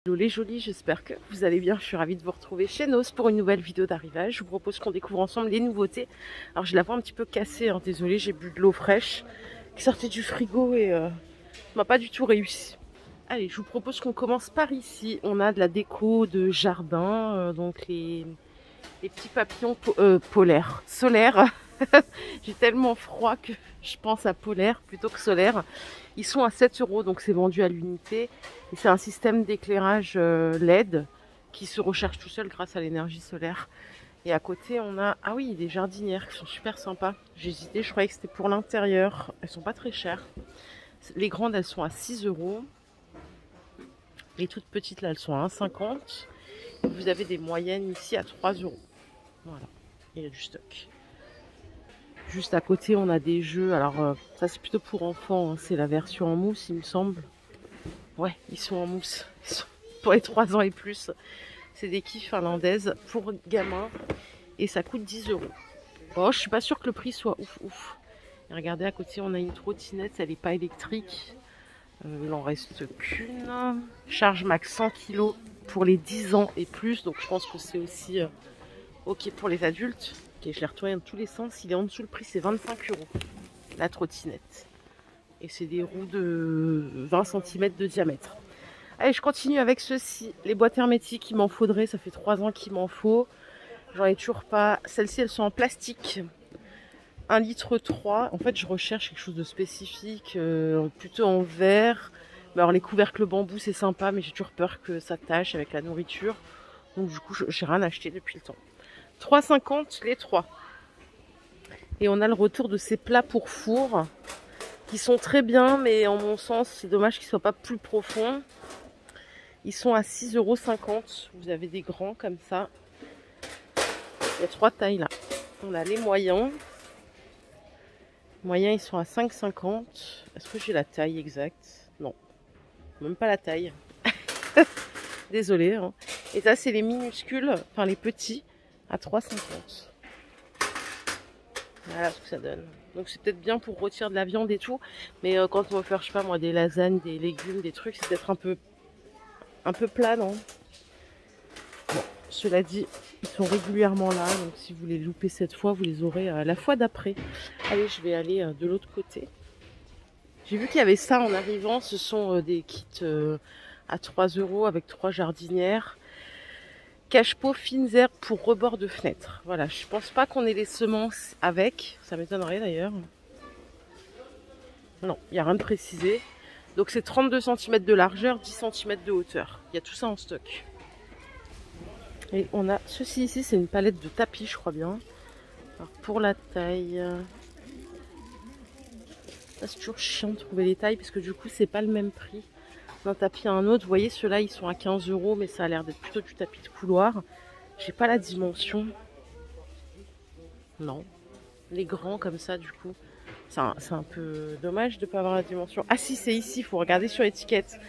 Hello les jolis, j'espère que vous allez bien. Je suis ravie de vous retrouver chez Nos pour une nouvelle vidéo d'arrivage. Je vous propose qu'on découvre ensemble les nouveautés. Alors je la vois un petit peu cassée, hein, désolée, j'ai bu de l'eau fraîche qui sortait du frigo et m'a pas du tout réussi. Allez, je vous propose qu'on commence par ici. On a de la déco de jardin, donc les petits papillons polaires, solaires. J'ai tellement froid que je pense à polaire plutôt que solaire. Ils sont à 7 €, donc c'est vendu à l'unité. Et c'est un système d'éclairage LED qui se recharge tout seul grâce à l'énergie solaire. Et à côté, on a, ah oui, des jardinières qui sont super sympas. J'ai hésité, je croyais que c'était pour l'intérieur. Elles sont pas très chères. Les grandes, elles sont à 6 €. Les toutes petites, là, elles sont à 1,50 €. Vous avez des moyennes ici à 3 €. Voilà, il y a du stock. Juste à côté, on a des jeux. Alors, ça, c'est plutôt pour enfants. Hein. C'est la version en mousse, il me semble. Ouais, ils sont en mousse. Ils sont pour les 3 ans et plus. C'est des quilles finlandaises pour gamins. Et ça coûte 10 €. Oh, je suis pas sûre que le prix soit ouf. Et regardez, à côté, on a une trottinette. Elle n'est pas électrique. Il en reste qu'une. Charge max 100 kg pour les 10 ans et plus. Donc, je pense que c'est aussi ok pour les adultes. Ok, je l'ai retourné dans tous les sens. Il est en dessous, le prix c'est 25 €. La trottinette. Et c'est des roues de 20 cm de diamètre. Allez, je continue avec ceci. Les boîtes hermétiques, il m'en faudrait. Ça fait 3 ans qu'il m'en faut. J'en ai toujours pas. Celles-ci, elles sont en plastique. 1,3 litre. En fait, je recherche quelque chose de spécifique, plutôt en verre. Mais alors, les couvercles bambou, c'est sympa, mais j'ai toujours peur que ça tâche avec la nourriture. Donc, du coup, j'ai rien acheté depuis le temps. 3,50 les 3. Et on a le retour de ces plats pour four qui sont très bien, mais en mon sens, c'est dommage qu'ils ne soient pas plus profonds. Ils sont à 6,50 €. Vous avez des grands comme ça. Il y a 3 tailles là. On a les moyens. Les moyens, ils sont à 5,50 €. Est-ce que j'ai la taille exacte? Non, même pas la taille. Désolée. Hein. Et ça, c'est les minuscules, enfin les petits, à 3,50 €. Voilà ce que ça donne. Donc c'est peut-être bien pour retirer de la viande et tout. Mais quand on va faire, je sais pas moi, des lasagnes, des légumes, des trucs, c'est peut-être un peu plat, non? Bon, cela dit, ils sont régulièrement là. Donc si vous les loupez cette fois, vous les aurez la fois d'après. Allez, je vais aller de l'autre côté. J'ai vu qu'il y avait ça en arrivant. Ce sont des kits à 3 € avec 3 jardinières. Cache-pot fines herbes pour rebord de fenêtre. Voilà, je pense pas qu'on ait les semences avec. Ça m'étonnerait d'ailleurs. Non, il n'y a rien de précisé. Donc c'est 32 cm de largeur, 10 cm de hauteur. Il y a tout ça en stock. Et on a ceci ici, c'est une palette de tapis, je crois bien. Alors pour la taille... c'est toujours chiant de trouver les tailles parce que du coup c'est pas le même prix d'un tapis à un autre. Vous voyez, ceux-là ils sont à 15 €, mais ça a l'air d'être plutôt du tapis de couloir. J'ai pas la dimension. Non. Les grands comme ça, du coup, c'est un peu dommage de ne pas avoir la dimension. Ah si, c'est ici, il faut regarder sur l'étiquette.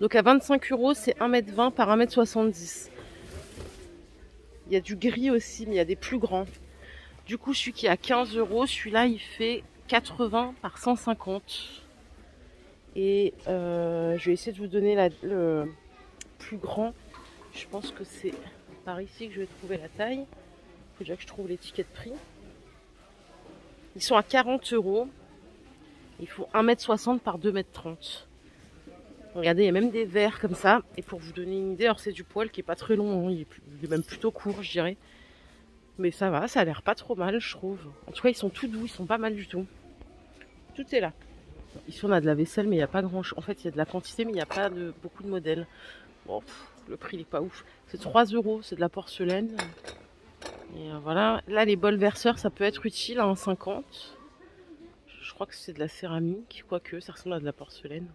Donc à 25 €, c'est 1,20 m par 1,70 m. Il y a du gris aussi, mais il y a des plus grands. Du coup, celui qui est à 15 €, celui-là, il fait 80 par 150. Et je vais essayer de vous donner le plus grand. Je pense que c'est par ici que je vais trouver la taille. Il faut déjà que je trouve l'étiquette prix. Ils sont à 40 €. Il faut 1,60 m par 2,30 m. Regardez, il y a même des verres comme ça. Et pour vous donner une idée, alors c'est du poil qui est pas très long. Hein. Il est même plutôt court, je dirais. Mais ça va, ça a l'air pas trop mal, je trouve. En tout cas, ils sont tout doux, ils sont pas mal du tout. Tout est là. Ici, on a de la vaisselle, mais il n'y a pas grand chose. En fait, il y a de la quantité, mais il n'y a pas beaucoup de modèles. Bon, le prix, il n'est pas ouf. C'est 3 €, c'est de la porcelaine. Et voilà. Là, les bols verseurs, ça peut être utile à 1,50 €. Je crois que c'est de la céramique, quoique ça ressemble à de la porcelaine.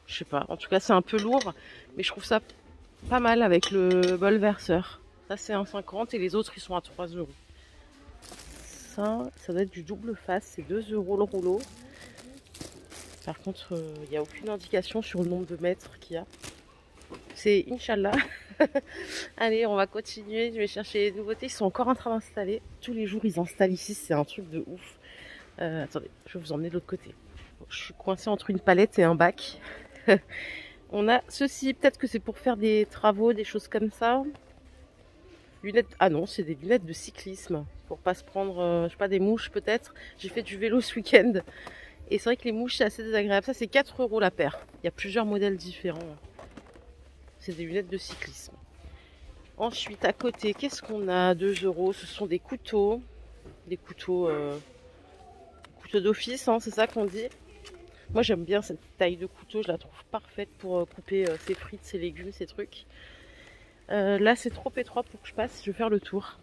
Je sais pas. En tout cas, c'est un peu lourd, mais je trouve ça pas mal avec le bol verseur. Ça, c'est 1,50 € et les autres, ils sont à 3 €. Ça doit être du double face. C'est 2 € le rouleau. Par contre, il n'y a aucune indication sur le nombre de mètres qu'il y a. C'est Inch'Allah. Allez, on va continuer. Je vais chercher les nouveautés. Ils sont encore en train d'installer. Tous les jours, ils installent ici. C'est un truc de ouf. Attendez, je vais vous emmener de l'autre côté. Bon, je suis coincée entre une palette et un bac. On a ceci, peut-être que c'est pour faire des travaux, des choses comme ça. Lunettes, ah non, c'est des lunettes de cyclisme. Pour pas se prendre, je sais pas, des mouches peut-être. J'ai fait du vélo ce week-end. Et c'est vrai que les mouches, c'est assez désagréable. Ça, c'est 4 € la paire. Il y a plusieurs modèles différents. C'est des lunettes de cyclisme. Ensuite, à côté, qu'est-ce qu'on a? 2 €. Ce sont des couteaux. Des couteaux, couteaux d'office, hein, c'est ça qu'on dit. Moi, j'aime bien cette taille de couteau. Je la trouve parfaite pour couper ses frites, ses légumes, ses trucs. Là, c'est trop étroit pour que je passe. Je vais faire le tour.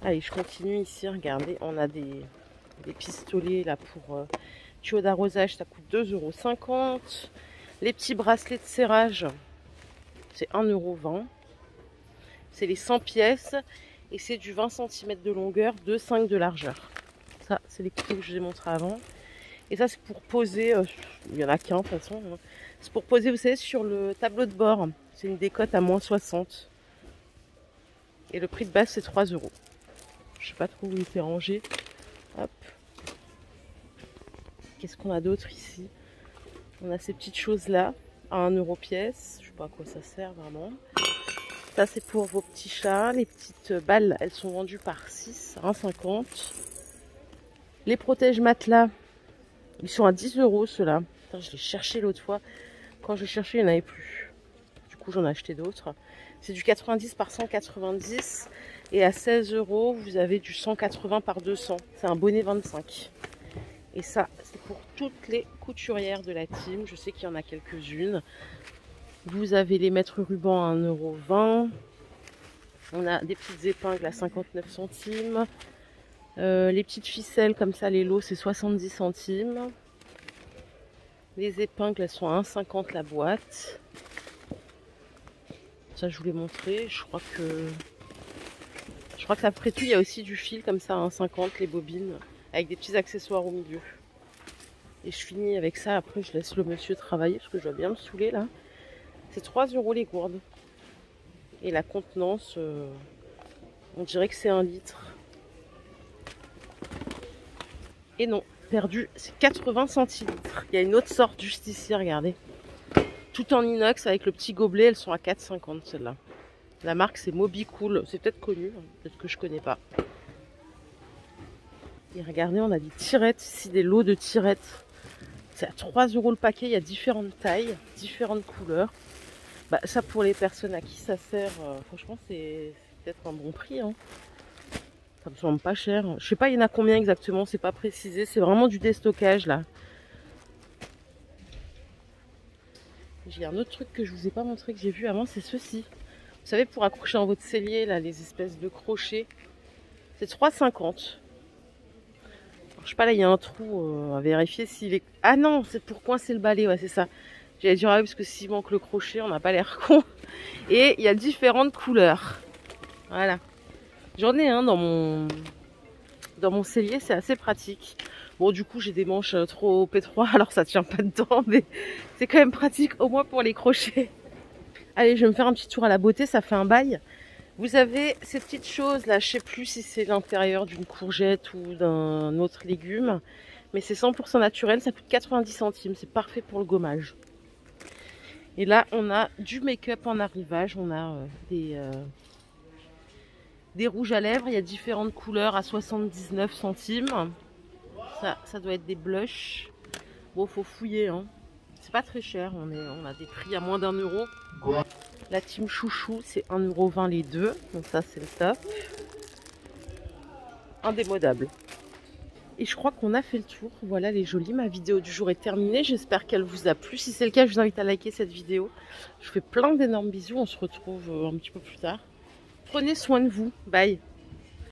Allez, je continue ici. Regardez, on a des pistolets là pour tuyaux d'arrosage. Ça coûte 2,50 €. Les petits bracelets de serrage, c'est 1,20 €. C'est les 100 pièces. Et c'est du 20 cm de longueur, 2,5 de largeur. Ça, c'est les couteaux que je vous ai montré avant. Et ça, c'est pour poser, il n'y en a qu'un de toute façon. Hein. C'est pour poser, vous savez, sur le tableau de bord. C'est une décote à moins 60. Et le prix de base, c'est 3 €. Je sais pas trop où il était rangé. Hop. Qu'est-ce qu'on a d'autre ici? On a ces petites choses-là, à 1 € pièce. Je sais pas à quoi ça sert vraiment. Ça, c'est pour vos petits chats. Les petites balles, elles sont vendues par 6, 1,50 €. Les protège matelas. Ils sont à 10 € ceux-là. Je les cherchais l'autre fois. Quand je cherchais, il n'y en avait plus. Du coup, j'en ai acheté d'autres. C'est du 90 par 190. Et à 16 €, vous avez du 180 par 200. C'est un bonnet 25. Et ça, c'est pour toutes les couturières de la team. Je sais qu'il y en a quelques-unes. Vous avez les mètres rubans à 1,20 €. On a des petites épingles à 59 centimes. Les petites ficelles comme ça, les lots, c'est 70 centimes. Les épingles, elles sont à 1,50 € la boîte. Ça, je vous l'ai montré. Je crois que après tout, il y a aussi du fil comme ça à 1,50 €, les bobines, avec des petits accessoires au milieu. Et je finis avec ça. Après, je laisse le monsieur travailler parce que je dois bien me saouler là. C'est 3 € les gourdes. Et la contenance, on dirait que c'est 1 litre. Et non, perdu, c'est 80 centilitres. Il y a une autre sorte juste ici, regardez. Tout en inox avec le petit gobelet, elles sont à 4,50 € celles-là. La marque c'est Mobicool, c'est peut-être connu, hein, peut-être que je connais pas. Et regardez, on a des tirettes ici, des lots de tirettes. C'est à 3 € le paquet, il y a différentes tailles, différentes couleurs. Bah, ça pour les personnes à qui ça sert, franchement c'est peut-être un bon prix. Hein. Ça me semble pas cher. Je sais pas, il y en a combien exactement, c'est pas précisé. C'est vraiment du déstockage là. J'ai un autre truc que je vous ai pas montré que j'ai vu avant, c'est ceci. Vous savez, pour accrocher dans votre cellier là, les espèces de crochets. C'est 3,50 €. Je sais pas, là il y a un trou à vérifier s'il est. Ah non, c'est pour coincer le balai, ouais, c'est ça. J'allais dire ah oui, parce que s'il manque le crochet, on n'a pas l'air con. Et il y a différentes couleurs. Voilà. J'en ai un dans mon cellier, c'est assez pratique. Bon, du coup, j'ai des manches trop étroites, alors ça tient pas dedans, mais c'est quand même pratique, au moins pour les crochets. Allez, je vais me faire un petit tour à la beauté, ça fait un bail. Vous avez ces petites choses là, je sais plus si c'est l'intérieur d'une courgette ou d'un autre légume, mais c'est 100% naturel, ça coûte 90 centimes, c'est parfait pour le gommage. Et là, on a du make-up en arrivage, on a des rouges à lèvres, il y a différentes couleurs à 79 centimes. Ça doit être des blushs. Bon, faut fouiller, hein. C'est pas très cher, on a des prix à moins d'1 €. La team chouchou, c'est 1,20 € les deux, donc ça c'est le top. Indémodable. Et je crois qu'on a fait le tour. Voilà les jolies, ma vidéo du jour est terminée. J'espère qu'elle vous a plu. Si c'est le cas, je vous invite à liker cette vidéo. Je vous fais plein d'énormes bisous. On se retrouve un petit peu plus tard. Prenez soin de vous. Bye.